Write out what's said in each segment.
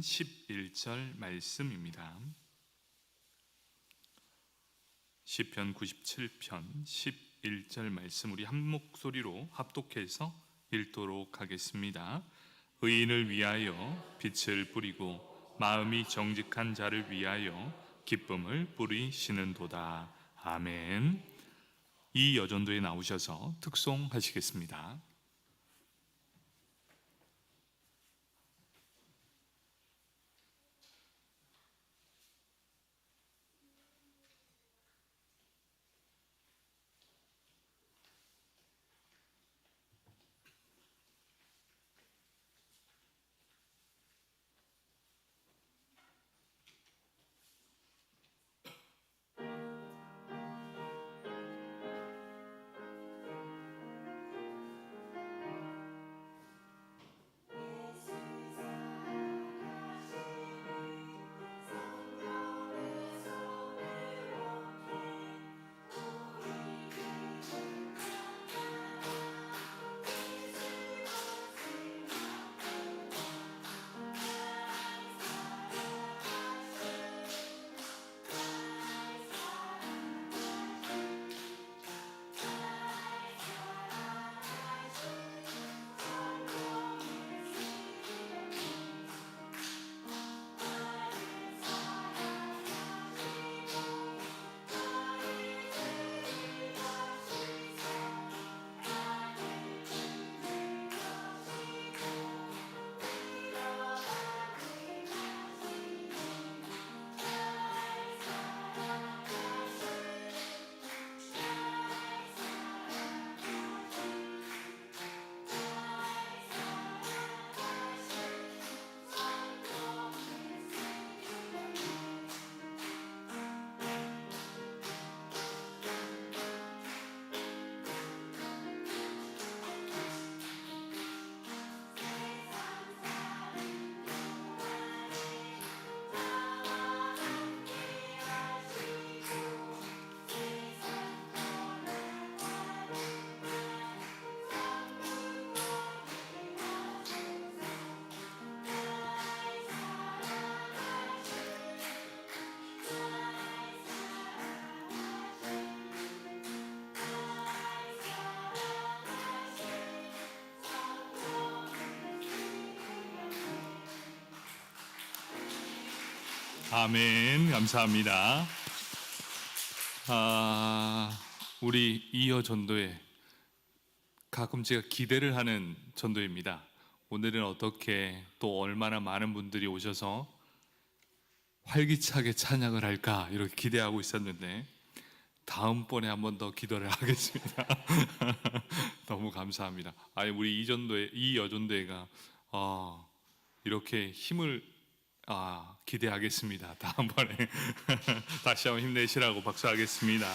시편 11절 말씀입니다. 시편 97편 11절 말씀 우리 한 목소리로 합독해서 읽도록 하겠습니다. 의인을 위하여 빛을 뿌리고 마음이 정직한 자를 위하여 기쁨을 뿌리시는도다. 아멘. 이 여전도에 나오셔서 특송하시겠습니다. 아멘. 감사합니다. 우리 이어 전도회 가끔 제가 기대를 하는 전도입니다. 오늘은 어떻게 또 얼마나 많은 분들이 오셔서 활기차게 찬양을 할까 이렇게 기대하고 있었는데 다음번에 한 번 더 기도를 하겠습니다. 너무 감사합니다. 우리 이 여전도회가 이렇게 힘을 기대하겠습니다. 다음번에 다시 한번 힘내시라고 박수하겠습니다.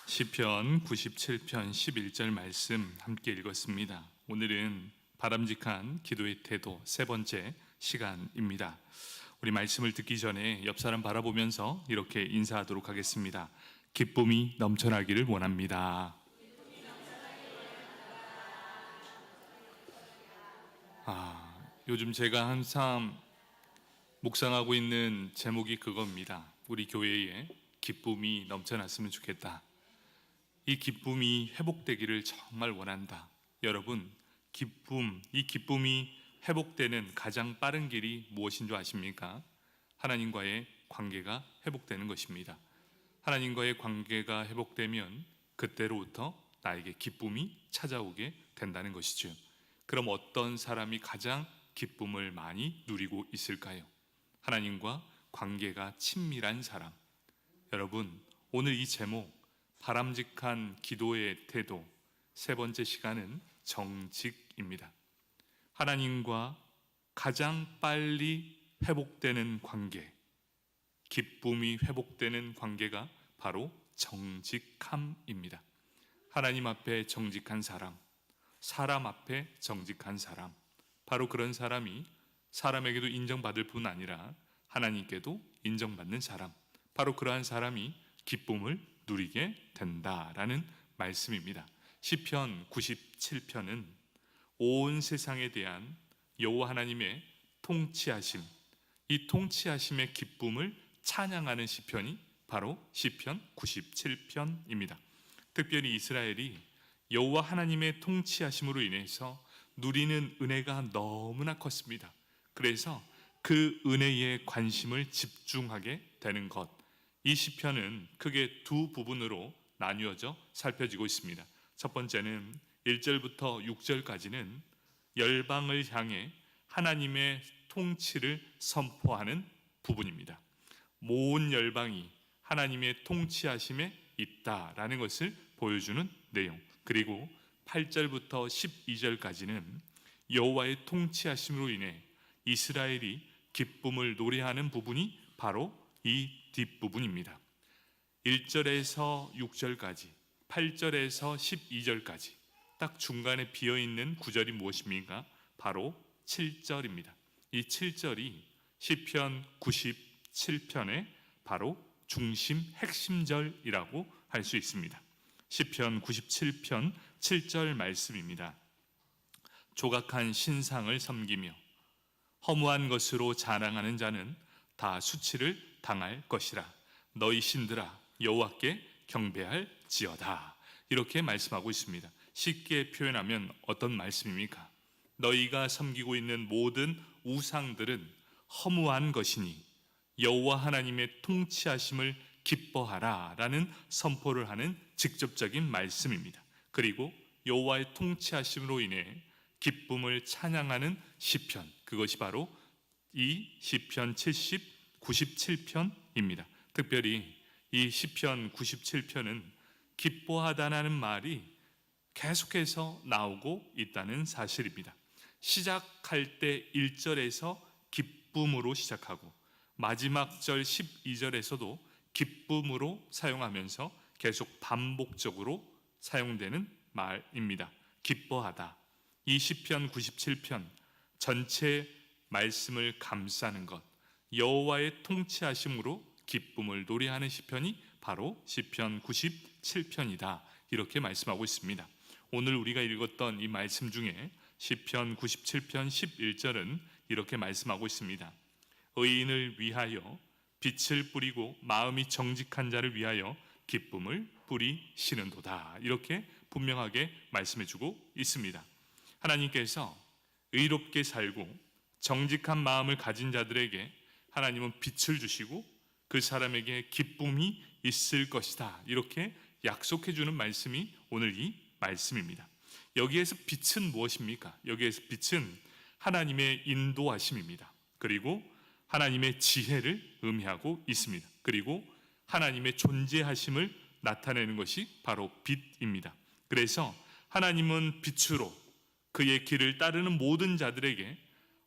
시편 97편 11절 말씀 함께 읽었습니다. 오늘은 바람직한 기도의 태도 세 번째 시간입니다. 우리 말씀을 듣기 전에 옆 사람 바라보면서 이렇게 인사하도록 하겠습니다. 기쁨이 넘쳐나기를 원합니다. 요즘 제가 항상 묵상하고 있는 제목이 그겁니다. 우리 교회에 기쁨이 넘쳐났으면 좋겠다. 이 기쁨이 회복되기를 정말 원한다. 여러분, 이 기쁨이 회복되는 가장 빠른 길이 무엇인 줄 아십니까? 하나님과의 관계가 회복되는 것입니다. 하나님과의 관계가 회복되면 그때로부터 나에게 기쁨이 찾아오게 된다는 것이죠. 그럼 어떤 사람이 가장 기쁨을 많이 누리고 있을까요? 하나님과 관계가 친밀한 사람. 여러분, 오늘 이 제목 바람직한 기도의 태도 세 번째 시간은 정직입니다. 하나님과 가장 빨리 회복되는 관계, 기쁨이 회복되는 관계가 바로 정직함입니다. 하나님 앞에 정직한 사람 앞에 정직한 사람, 바로 그런 사람이 사람에게도 인정받을 뿐 아니라 하나님께도 인정받는 사람, 바로 그러한 사람이 기쁨을 누리게 된다라는 말씀입니다. 시편 97편은 온 세상에 대한 여호와 하나님의 통치하심, 이 통치하심의 기쁨을 찬양하는 시편이 바로 시편 97편입니다. 특별히 이스라엘이 여호와 하나님의 통치하심으로 인해서 누리는 은혜가 너무나 컸습니다. 그래서 그 은혜에 관심을 집중하게 되는 것, 이 시편은 크게 두 부분으로 나뉘어져 살펴지고 있습니다. 첫 번째는 1절부터 6절까지는 열방을 향해 하나님의 통치를 선포하는 부분입니다. 모든 열방이 하나님의 통치하심에 있다라는 것을 보여주는 내용, 그리고 8절부터 12절까지는 여호와의 통치하심으로 인해 이스라엘이 기쁨을 노래하는 부분이 바로 이 뒷부분입니다. 1절에서 6절까지, 8절에서 12절까지 딱 중간에 비어있는 구절이 무엇입니까? 바로 7절입니다. 이 7절이 시편 97편의 바로 중심 핵심절이라고 할 수 있습니다. 시편 97편 7절 말씀입니다. 조각한 신상을 섬기며 허무한 것으로 자랑하는 자는 다 수치를 당할 것이라. 너희 신들아 여호와께 경배할지어다. 이렇게 말씀하고 있습니다. 쉽게 표현하면 어떤 말씀입니까? 너희가 섬기고 있는 모든 우상들은 허무한 것이니 여호와 하나님의 통치하심을 기뻐하라 라는 선포를 하는 직접적인 말씀입니다. 그리고 여호와의 통치하심으로 인해 기쁨을 찬양하는 시편, 그것이 바로 이 시편 97편입니다. 특별히 이 시편 97편은 기뻐하다라는 말이 계속해서 나오고 있다는 사실입니다. 시작할 때 1절에서 기쁨으로 시작하고 마지막 절 12절에서도 기쁨으로 사용하면서 계속 반복적으로 사용되는 말입니다. 기뻐하다. 이 시편 97편 전체 말씀을 감싸는 것, 여호와의 통치하심으로 기쁨을 노래하는 시편이 바로 시편 97편이다. 이렇게 말씀하고 있습니다. 오늘 우리가 읽었던 이 말씀 중에 시편 97편 11절은 이렇게 말씀하고 있습니다. 의인을 위하여 빛을 뿌리고 마음이 정직한 자를 위하여 기쁨을 뿌리시는도다. 이렇게 분명하게 말씀해주고 있습니다. 하나님께서 의롭게 살고 정직한 마음을 가진 자들에게 하나님은 빛을 주시고 그 사람에게 기쁨이 있을 것이다. 이렇게 약속해주는 말씀이 오늘 이 말씀입니다. 여기에서 빛은 무엇입니까? 여기에서 빛은 하나님의 인도하심입니다. 그리고 하나님의 지혜를 의미하고 있습니다. 그리고 하나님의 존재하심을 나타내는 것이 바로 빛입니다. 그래서 하나님은 빛으로 그의 길을 따르는 모든 자들에게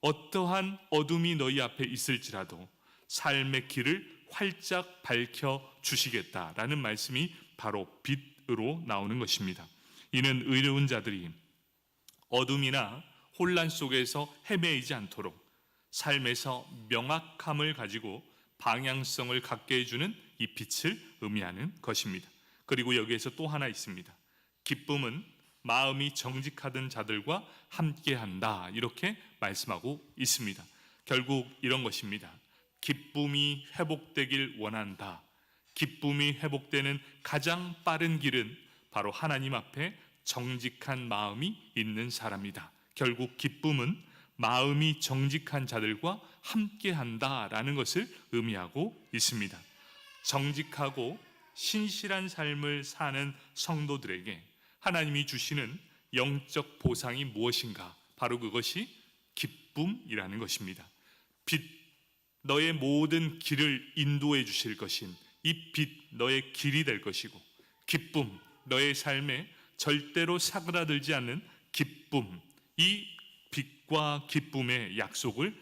어떠한 어둠이 너희 앞에 있을지라도 삶의 길을 활짝 밝혀 주시겠다라는 말씀이 바로 빛으로 나오는 것입니다. 이는 의로운 자들이 어둠이나 혼란 속에서 헤매이지 않도록 삶에서 명확함을 가지고 방향성을 갖게 해주는 이 빛을 의미하는 것입니다. 그리고 여기에서 또 하나 있습니다. 기쁨은 마음이 정직하던 자들과 함께한다. 이렇게 말씀하고 있습니다. 결국 이런 것입니다. 기쁨이 회복되길 원한다. 기쁨이 회복되는 가장 빠른 길은 바로 하나님 앞에 정직한 마음이 있는 사람이다. 결국 기쁨은 마음이 정직한 자들과 함께한다라는 것을 의미하고 있습니다. 정직하고 신실한 삶을 사는 성도들에게 하나님이 주시는 영적 보상이 무엇인가? 바로 그것이 기쁨이라는 것입니다. 빛, 너의 모든 길을 인도해 주실 것인 이 빛, 너의 길이 될 것이고, 기쁨, 너의 삶에 절대로 사그라들지 않는 기쁨, 이 빛과 기쁨의 약속을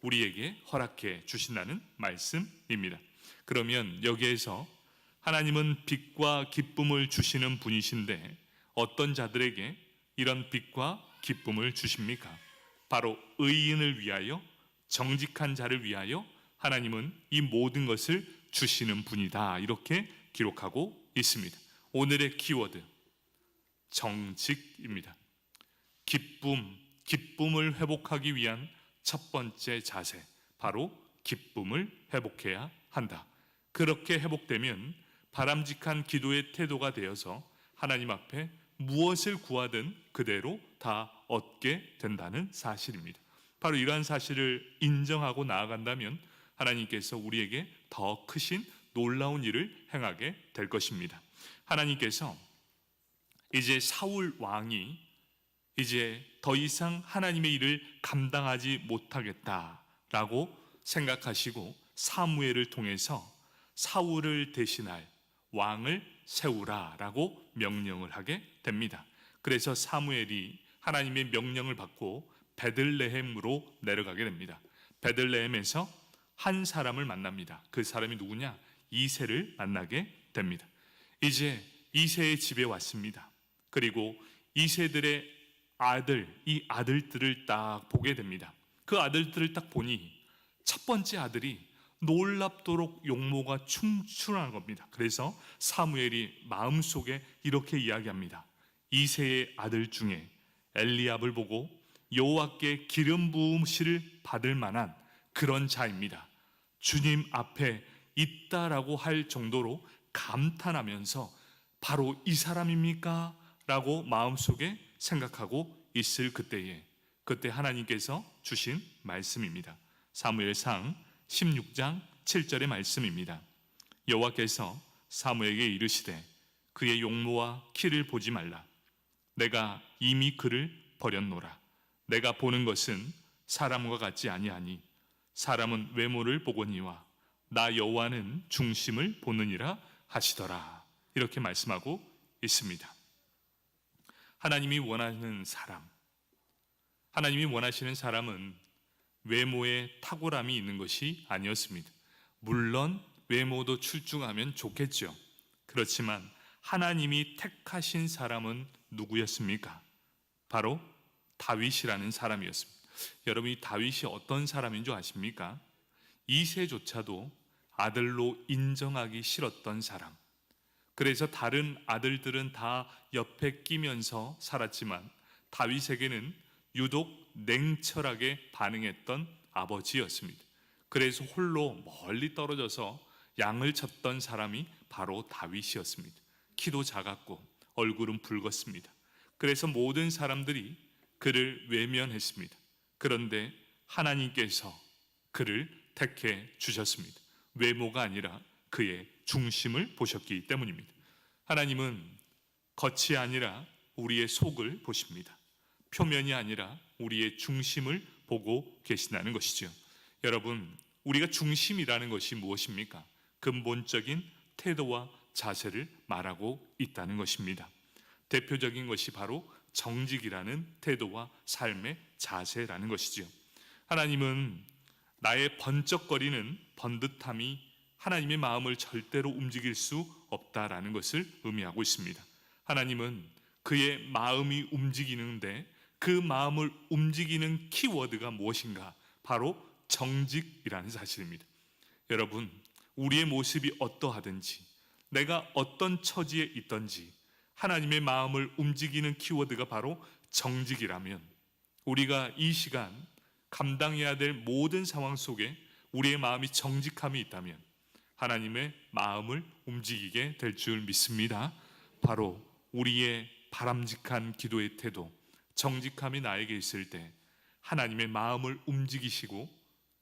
우리에게 허락해 주신다는 말씀입니다. 그러면 여기에서 하나님은 빛과 기쁨을 주시는 분이신데 어떤 자들에게 이런 빛과 기쁨을 주십니까? 바로 의인을 위하여, 정직한 자를 위하여 하나님은 이 모든 것을 주시는 분이다. 이렇게 기록하고 있습니다. 오늘의 키워드 정직입니다. 기쁨, 기쁨을 회복하기 위한 첫 번째 자세, 바로 기쁨을 회복해야 한다. 그렇게 회복되면 바람직한 기도의 태도가 되어서 하나님 앞에 무엇을 구하든 그대로 다 얻게 된다는 사실입니다. 바로 이러한 사실을 인정하고 나아간다면 하나님께서 우리에게 더 크신 놀라운 일을 행하게 될 것입니다. 하나님께서 이제 사울 왕이 이제 더 이상 하나님의 일을 감당하지 못하겠다라고 생각하시고 사무엘을 통해서 사울을 대신할 왕을 세우라라고 명령을 하게 됩니다. 그래서 사무엘이 하나님의 명령을 받고 베들레헴으로 내려가게 됩니다. 베들레헴에서 한 사람을 만납니다. 그 사람이 누구냐? 이새를 만나게 됩니다. 이제 이새의 집에 왔습니다. 그리고 이새들의 이 아들들을 딱 보게 됩니다. 그 아들들을 딱 보니 첫 번째 아들이 놀랍도록 용모가 충출한 겁니다. 그래서 사무엘이 마음속에 이렇게 이야기합니다. 이새의 아들 중에 엘리압을 보고 여호와께 기름 부으심을 받을 만한 그런 자입니다. 주님 앞에 있다라고 할 정도로 감탄하면서 바로 이 사람입니까? 라고 마음속에 생각하고 있을 그때 하나님께서 주신 말씀입니다. 사무엘상 16장 7절의 말씀입니다. 여호와께서 사무엘에게 이르시되 그의 용모와 키를 보지 말라. 내가 이미 그를 버렸노라. 내가 보는 것은 사람과 같지 아니하니 사람은 외모를 보거니와 나 여호와는 중심을 보느니라 하시더라. 이렇게 말씀하고 있습니다. 하나님이 원하시는 사람은 외모에 탁월함이 있는 것이 아니었습니다. 물론 외모도 출중하면 좋겠죠. 그렇지만 하나님이 택하신 사람은 누구였습니까? 바로 다윗이라는 사람이었습니다. 여러분, 이 다윗이 어떤 사람인 줄 아십니까? 이새조차도 아들로 인정하기 싫었던 사람. 그래서 다른 아들들은 다 옆에 끼면서 살았지만 다윗에게는 유독 냉철하게 반응했던 아버지였습니다. 그래서 홀로 멀리 떨어져서 양을 쳤던 사람이 바로 다윗이었습니다. 키도 작았고 얼굴은 붉었습니다. 그래서 모든 사람들이 그를 외면했습니다. 그런데 하나님께서 그를 택해 주셨습니다. 외모가 아니라 그의 중심을 보셨기 때문입니다. 하나님은 겉이 아니라 우리의 속을 보십니다. 표면이 아니라 우리의 중심을 보고 계신다는 것이죠. 여러분, 우리가 중심이라는 것이 무엇입니까? 근본적인 태도와 자세를 말하고 있다는 것입니다. 대표적인 것이 바로 정직이라는 태도와 삶의 자세라는 것이죠. 하나님은 나의 번쩍거리는 번듯함이 하나님의 마음을 절대로 움직일 수 없다라는 것을 의미하고 있습니다. 하나님은 그의 마음이 움직이는데 그 마음을 움직이는 키워드가 무엇인가? 바로 정직이라는 사실입니다. 여러분, 우리의 모습이 어떠하든지 내가 어떤 처지에 있든지 하나님의 마음을 움직이는 키워드가 바로 정직이라면 우리가 이 시간 감당해야 될 모든 상황 속에 우리의 마음이 정직함이 있다면 하나님의 마음을 움직이게 될 줄 믿습니다. 바로 우리의 바람직한 기도의 태도, 정직함이 나에게 있을 때 하나님의 마음을 움직이시고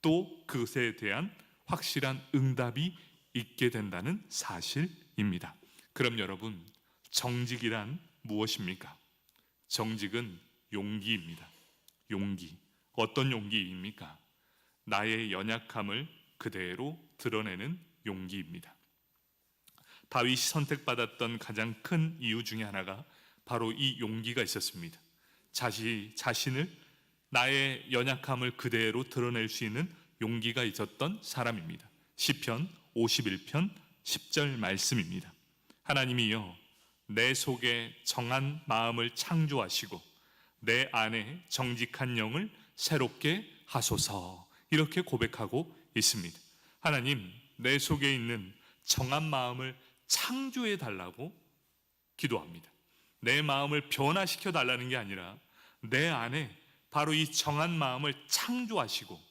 또 그것에 대한 확실한 응답이 있게 된다는 사실입니다. 그럼 여러분, 정직이란 무엇입니까? 정직은 용기입니다. 용기. 어떤 용기입니까? 나의 연약함을 그대로 드러내는 용기입니다. 다윗이 선택받았던 가장 큰 이유 중에 하나가 바로 이 용기가 있었습니다. 자신을 나의 연약함을 그대로 드러낼 수 있는 용기가 있었던 사람입니다. 시편 51편 10절 말씀입니다. 하나님이여 내 속에 정한 마음을 창조하시고 내 안에 정직한 영을 새롭게 하소서. 이렇게 고백하고 있습니다. 하나님, 내 속에 있는 정한 마음을 창조해 달라고 기도합니다. 내 마음을 변화시켜 달라는 게 아니라 내 안에 바로 이 정한 마음을 창조하시고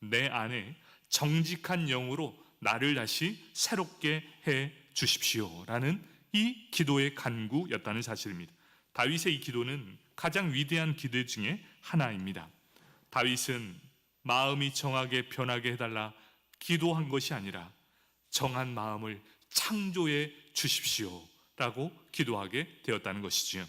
내 안에 정직한 영으로 나를 다시 새롭게 해 주십시오라는 이 기도의 간구였다는 사실입니다. 다윗의 이 기도는 가장 위대한 기도 중에 하나입니다. 다윗은 마음이 정하게 변하게 해달라 기도한 것이 아니라 정한 마음을 창조해 주십시오라고 기도하게 되었다는 것이지요.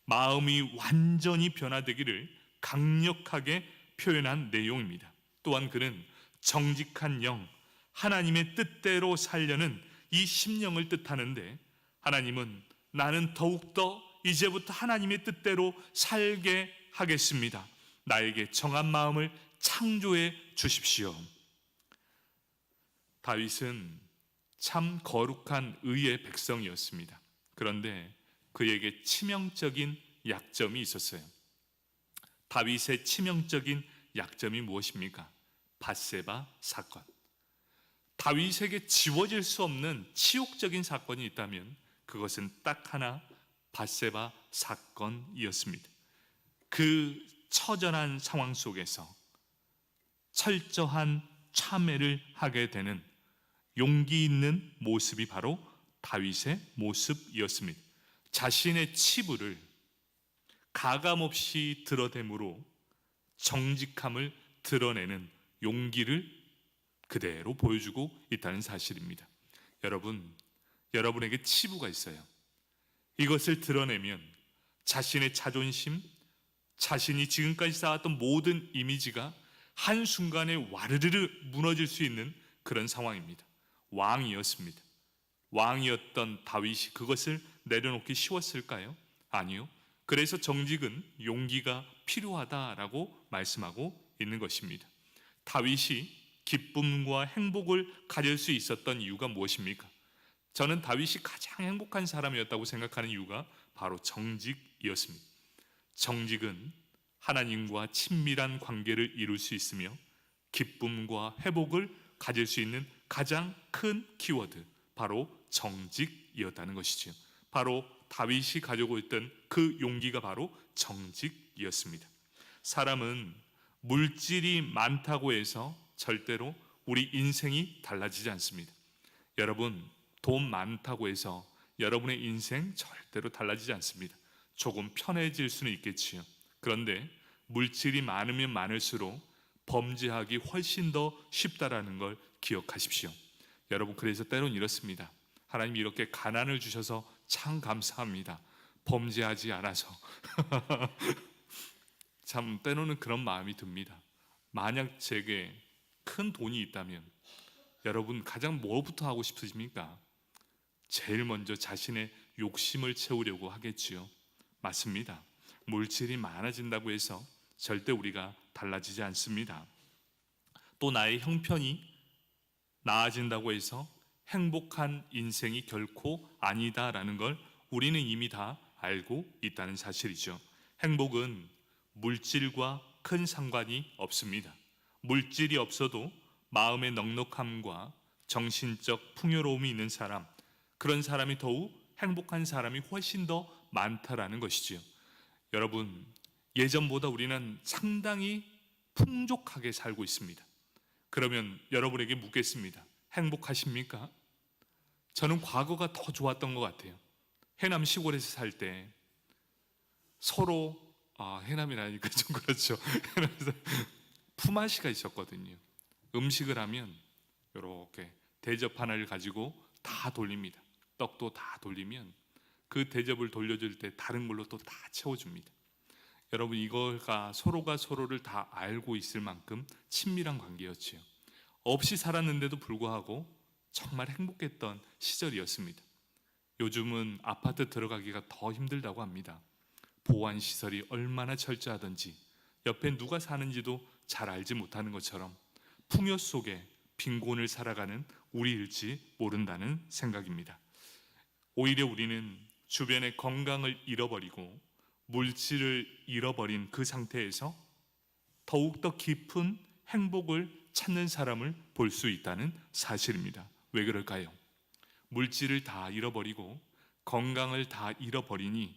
마음이 완전히 변화되기를 강력하게 표현한 내용입니다. 또한 그는 정직한 영, 하나님의 뜻대로 살려는 이 심령을 뜻하는데, 하나님은 나는 더욱더 이제부터 하나님의 뜻대로 살게 하겠습니다. 나에게 정한 마음을 창조해 주십시오. 다윗은 참 거룩한 의의 백성이었습니다. 그런데 그에게 치명적인 약점이 있었어요. 다윗의 치명적인 약점이 무엇입니까? 밧세바 사건. 다윗에게 지워질 수 없는 치욕적인 사건이 있다면 그것은 딱 하나 밧세바 사건이었습니다. 그 처절한 상황 속에서 철저한 참회를 하게 되는 용기 있는 모습이 바로 다윗의 모습이었습니다. 자신의 치부를 가감없이 드러댐으로 정직함을 드러내는 용기를 그대로 보여주고 있다는 사실입니다. 여러분에게 치부가 있어요. 이것을 드러내면 자신의 자존심, 자신이 지금까지 쌓았던 모든 이미지가 한순간에 와르르르 무너질 수 있는 그런 상황입니다. 왕이었습니다. 왕이었던 다윗이 그것을 내려놓기 쉬웠을까요? 아니요. 그래서 정직은 용기가 필요하다라고 말씀하고 있는 것입니다. 다윗이 기쁨과 행복을 가질 수 있었던 이유가 무엇입니까? 저는 다윗이 가장 행복한 사람이었다고 생각하는 이유가 바로 정직이었습니다. 정직은 하나님과 친밀한 관계를 이룰 수 있으며 기쁨과 회복을 가질 수 있는 가장 큰 키워드, 바로 정직이었다는 것이지요. 바로 다윗이 가지고 있던 그 용기가 바로 정직이었습니다. 사람은 물질이 많다고 해서 절대로 우리 인생이 달라지지 않습니다. 여러분, 돈 많다고 해서 여러분의 인생 절대로 달라지지 않습니다. 조금 편해질 수는 있겠지요. 그런데 물질이 많으면 많을수록 범죄하기 훨씬 더 쉽다라는 걸 기억하십시오. 여러분, 그래서 때론 이렇습니다. 하나님이 이렇게 가난을 주셔서 참 감사합니다. 범죄하지 않아서. 참 때로는 그런 마음이 듭니다. 만약 제게 큰 돈이 있다면 여러분 가장 뭐부터 하고 싶으십니까? 제일 먼저 자신의 욕심을 채우려고 하겠지요. 맞습니다. 물질이 많아진다고 해서 절대 우리가 달라지지 않습니다. 또 나의 형편이 나아진다고 해서 행복한 인생이 결코 아니다라는 걸 우리는 이미 다 알고 있다는 사실이죠. 행복은 물질과 큰 상관이 없습니다. 물질이 없어도 마음의 넉넉함과 정신적 풍요로움이 있는 사람, 그런 사람이 더욱 행복한 사람이 훨씬 더 많다라는 것이지요. 여러분, 예전보다 우리는 상당히 풍족하게 살고 있습니다. 그러면 여러분에게 묻겠습니다. 행복하십니까? 저는 과거가 더 좋았던 것 같아요. 해남 시골에서 살 때 서로 해남이라니까 좀 그렇죠. 해남에서 품앗이가 있었거든요. 음식을 하면 이렇게 대접 하나를 가지고 다 돌립니다. 떡도 다 돌리면 그 대접을 돌려줄 때 다른 걸로 또 다 채워줍니다. 여러분, 이거가 서로가 서로를 다 알고 있을 만큼 친밀한 관계였지요. 없이 살았는데도 불구하고 정말 행복했던 시절이었습니다. 요즘은 아파트 들어가기가 더 힘들다고 합니다. 보안 시설이 얼마나 철저하든지 옆에 누가 사는지도 잘 알지 못하는 것처럼 풍요 속에 빈곤을 살아가는 우리일지 모른다는 생각입니다. 오히려 우리는 주변의 건강을 잃어버리고 물질을 잃어버린 그 상태에서 더욱더 깊은 행복을 찾는 사람을 볼 수 있다는 사실입니다. 왜 그럴까요? 물질을 다 잃어버리고 건강을 다 잃어버리니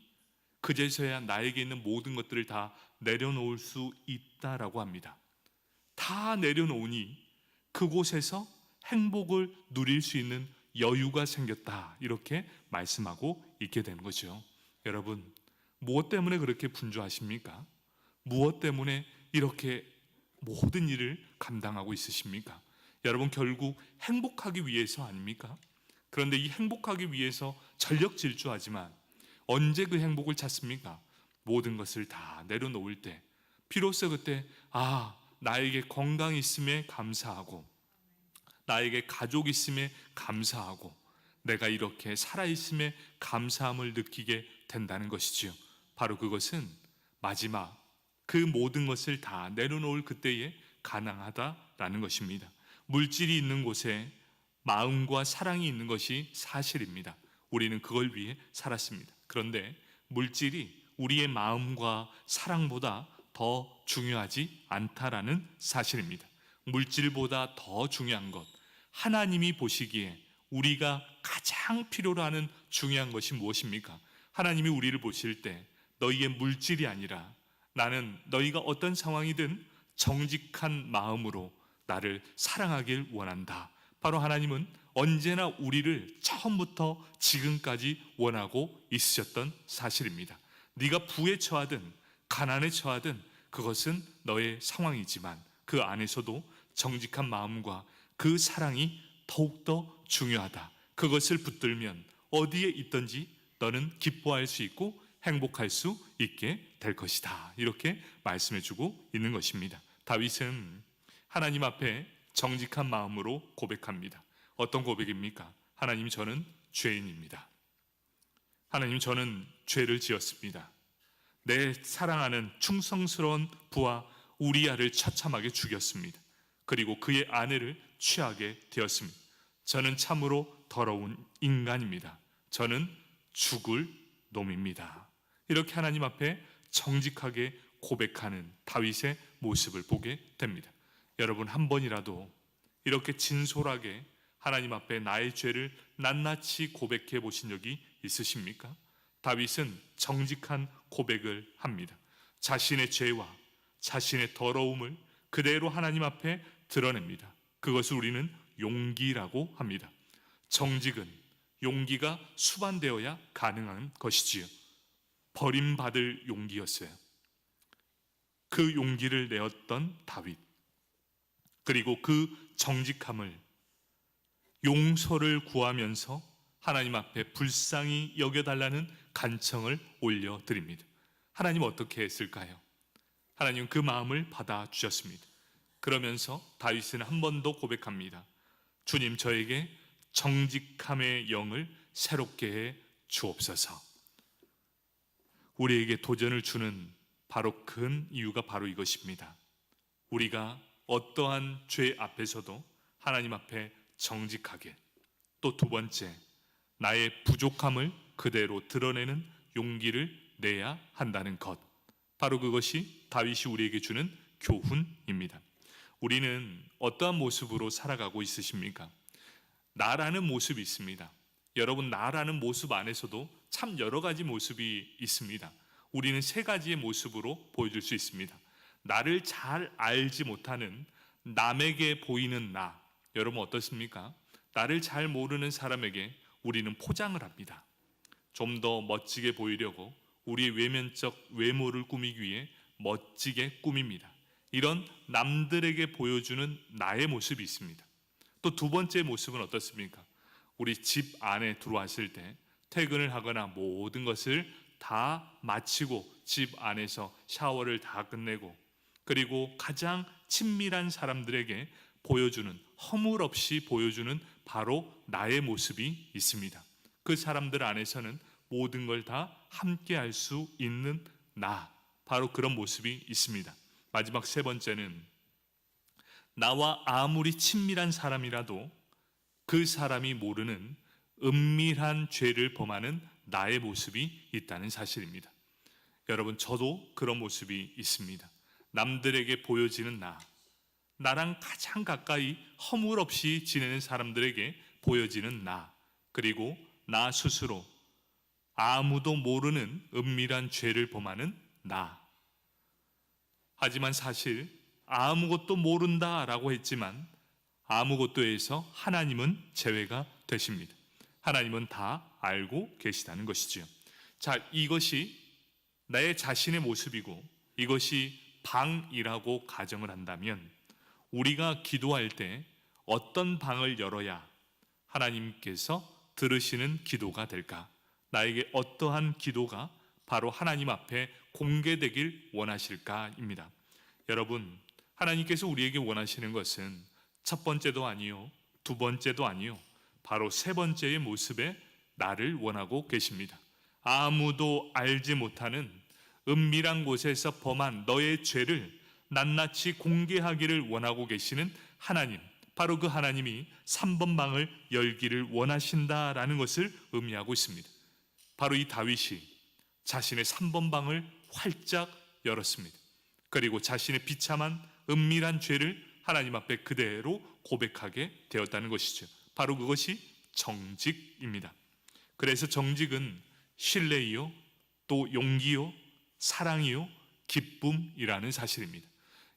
그제서야 나에게 있는 모든 것들을 다 내려놓을 수 있다라고 합니다. 다 내려놓으니 그곳에서 행복을 누릴 수 있는 여유가 생겼다, 이렇게 말씀하고 있게 되는 거죠. 여러분, 무엇 때문에 그렇게 분주하십니까? 무엇 때문에 이렇게 모든 일을 감당하고 있으십니까? 여러분, 결국 행복하기 위해서 아닙니까? 그런데 이 행복하기 위해서 전력 질주하지만 언제 그 행복을 찾습니까? 모든 것을 다 내려놓을 때, 비로소 그때 나에게 건강이 있음에 감사하고, 나에게 가족이 있음에 감사하고, 내가 이렇게 살아있음에 감사함을 느끼게 된다는 것이지요. 바로 그것은 마지막 그 모든 것을 다 내려놓을 그때에 가능하다라는 것입니다. 물질이 있는 곳에 마음과 사랑이 있는 것이 사실입니다. 우리는 그걸 위해 살았습니다. 그런데 물질이 우리의 마음과 사랑보다 더 중요하지 않다라는 사실입니다. 물질보다 더 중요한 것, 하나님이 보시기에 우리가 가장 필요로 하는 중요한 것이 무엇입니까? 하나님이 우리를 보실 때 너희의 물질이 아니라 나는 너희가 어떤 상황이든 정직한 마음으로 나를 사랑하길 원한다. 바로 하나님은 언제나 우리를 처음부터 지금까지 원하고 있으셨던 사실입니다. 네가 부에 처하든 가난에 처하든 그것은 너의 상황이지만 그 안에서도 정직한 마음과 그 사랑이 더욱더 중요하다. 그것을 붙들면 어디에 있든지 너는 기뻐할 수 있고 행복할 수 있게 될 것이다. 이렇게 말씀해 주고 있는 것입니다. 다윗은 하나님 앞에 정직한 마음으로 고백합니다. 어떤 고백입니까? 하나님, 저는 죄인입니다. 하나님, 저는 죄를 지었습니다. 내 사랑하는 충성스러운 부하 우리아를 처참하게 죽였습니다. 그리고 그의 아내를 취하게 되었습니다. 저는 참으로 더러운 인간입니다. 저는 죽을 놈입니다. 이렇게 하나님 앞에 정직하게 고백하는 다윗의 모습을 보게 됩니다. 여러분, 한 번이라도 이렇게 진솔하게 하나님 앞에 나의 죄를 낱낱이 고백해 보신 적이 있으십니까? 다윗은 정직한 고백을 합니다. 자신의 죄와 자신의 더러움을 그대로 하나님 앞에 드러냅니다. 그것을 우리는 용기라고 합니다. 정직은 용기가 수반되어야 가능한 것이지요. 버림받을 용기였어요. 그 용기를 내었던 다윗, 그리고 그 정직함을 용서를 구하면서 하나님 앞에 불쌍히 여겨달라는 간청을 올려드립니다. 하나님 어떻게 했을까요? 하나님 그 마음을 받아주셨습니다. 그러면서 다윗은 한 번 더 고백합니다. 주님, 저에게 정직함의 영을 새롭게 해 주옵소서. 우리에게 도전을 주는 바로 큰 이유가 바로 이것입니다. 우리가 어떠한 죄 앞에서도 하나님 앞에 정직하게, 또 두 번째, 나의 부족함을 그대로 드러내는 용기를 내야 한다는 것, 바로 그것이 다윗이 우리에게 주는 교훈입니다. 우리는 어떠한 모습으로 살아가고 있으십니까? 나라는 모습이 있습니다. 여러분, 나라는 모습 안에서도 참 여러 가지 모습이 있습니다. 우리는 세 가지의 모습으로 보여줄 수 있습니다. 나를 잘 알지 못하는 남에게 보이는 나. 여러분 어떻습니까? 나를 잘 모르는 사람에게 우리는 포장을 합니다. 좀 더 멋지게 보이려고 우리의 외면적 외모를 꾸미기 위해 멋지게 꾸밉니다. 이런 남들에게 보여주는 나의 모습이 있습니다. 또 두 번째 모습은 어떻습니까? 우리 집 안에 들어왔을 때 퇴근을 하거나 모든 것을 다 마치고 집 안에서 샤워를 다 끝내고, 그리고 가장 친밀한 사람들에게 보여주는, 허물없이 보여주는 바로 나의 모습이 있습니다. 그 사람들 안에서는 모든 걸 다 함께 할 수 있는 나, 바로 그런 모습이 있습니다. 마지막 세 번째는 나와 아무리 친밀한 사람이라도 그 사람이 모르는 은밀한 죄를 범하는 나의 모습이 있다는 사실입니다. 여러분, 저도 그런 모습이 있습니다. 남들에게 보여지는 나랑 가장 가까이 허물 없이 지내는 사람들에게 보여지는 나, 그리고 나 스스로 아무도 모르는 은밀한 죄를 범하는 나. 하지만 사실 아무것도 모른다라고 했지만 아무것도에서 하나님은 제외가 되십니다. 하나님은 다 알고 계시다는 것이지요. 자, 이것이 내 자신의 모습이고 이것이 방이라고 가정을 한다면 우리가 기도할 때 어떤 방을 열어야 하나님께서 들으시는 기도가 될까? 나에게 어떠한 기도가 바로 하나님 앞에 공개되길 원하실까입니다. 여러분, 하나님께서 우리에게 원하시는 것은 첫 번째도 아니요, 두 번째도 아니요, 바로 세 번째의 모습의 나를 원하고 계십니다. 아무도 알지 못하는 은밀한 곳에서 범한 너의 죄를 낱낱이 공개하기를 원하고 계시는 하나님, 바로 그 하나님이 3번 방을 열기를 원하신다라는 것을 의미하고 있습니다. 바로 이 다윗이 자신의 3번 방을 활짝 열었습니다. 그리고 자신의 비참한 은밀한 죄를 하나님 앞에 그대로 고백하게 되었다는 것이죠. 바로 그것이 정직입니다. 그래서 정직은 신뢰이요, 또 용기요, 사랑이요, 기쁨이라는 사실입니다.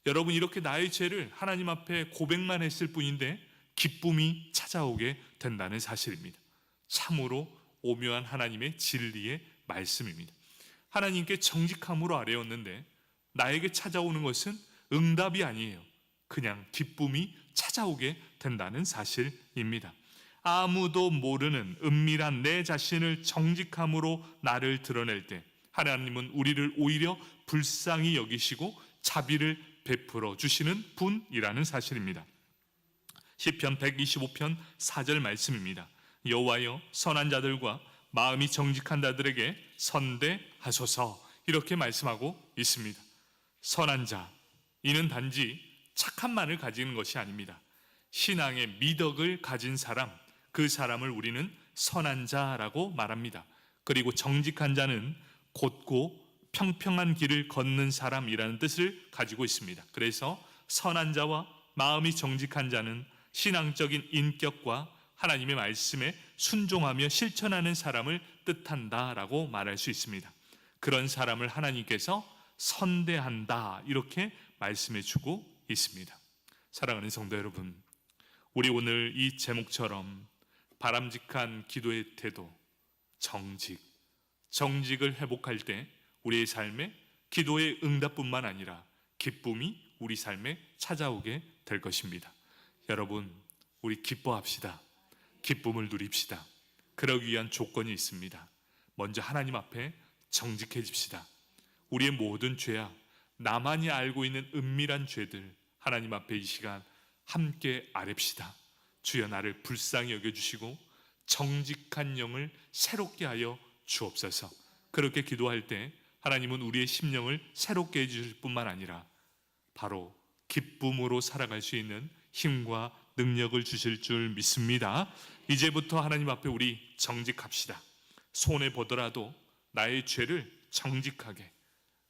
여러분, 이렇게 나의 죄를 하나님 앞에 고백만 했을 뿐인데 기쁨이 찾아오게 된다는 사실입니다. 참으로 오묘한 하나님의 진리의 말씀입니다. 하나님께 정직함으로 아뢰었는데 나에게 찾아오는 것은 응답이 아니에요. 그냥 기쁨이 찾아오게 된다는 사실입니다. 아무도 모르는 은밀한 내 자신을 정직함으로 나를 드러낼 때 하나님은 우리를 오히려 불쌍히 여기시고 자비를 베풀어 주시는 분이라는 사실입니다. 시편 125편 4절 말씀입니다. 여호와여, 선한 자들과 마음이 정직한 자들에게 선대하소서, 이렇게 말씀하고 있습니다. 선한 자, 이는 단지 착함만을 가지는 것이 아닙니다. 신앙의 미덕을 가진 사람, 그 사람을 우리는 선한 자라고 말합니다. 그리고 정직한 자는 곧고 평평한 길을 걷는 사람이라는 뜻을 가지고 있습니다. 그래서 선한 자와 마음이 정직한 자는 신앙적인 인격과 하나님의 말씀에 순종하며 실천하는 사람을 뜻한다라고 말할 수 있습니다. 그런 사람을 하나님께서 선대한다, 이렇게 말씀해 주고 있습니다. 사랑하는 성도 여러분, 우리 오늘 이 제목처럼 바람직한 기도의 태도, 정직을 회복할 때 우리의 삶에 기도의 응답뿐만 아니라 기쁨이 우리 삶에 찾아오게 될 것입니다. 여러분, 우리 기뻐합시다. 기쁨을 누립시다. 그러기 위한 조건이 있습니다. 먼저 하나님 앞에 정직해집시다. 우리의 모든 죄악, 나만이 알고 있는 은밀한 죄들 하나님 앞에 이 시간 함께 아뢰시다. 주여, 나를 불쌍히 여겨주시고 정직한 영을 새롭게 하여 주옵소서. 그렇게 기도할 때 하나님은 우리의 심령을 새롭게 해주실 뿐만 아니라 바로 기쁨으로 살아갈 수 있는 힘과 능력을 주실 줄 믿습니다. 이제부터 하나님 앞에 우리 정직합시다. 손해보더라도 나의 죄를 정직하게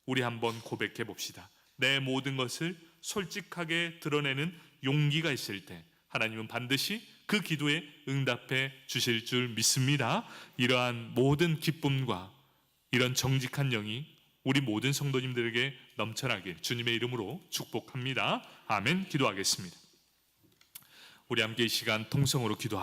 우리 한번 고백해 봅시다. 내 모든 것을 솔직하게 드러내는 용기가 있을 때 하나님은 반드시 그 기도에 응답해 주실 줄 믿습니다. 이러한 모든 기쁨과 이런 정직한 영이 우리 모든 성도님들에게 넘쳐나길 주님의 이름으로 축복합니다. 아멘. 기도하겠습니다. 우리 함께 이 시간 통성으로 기도합니다.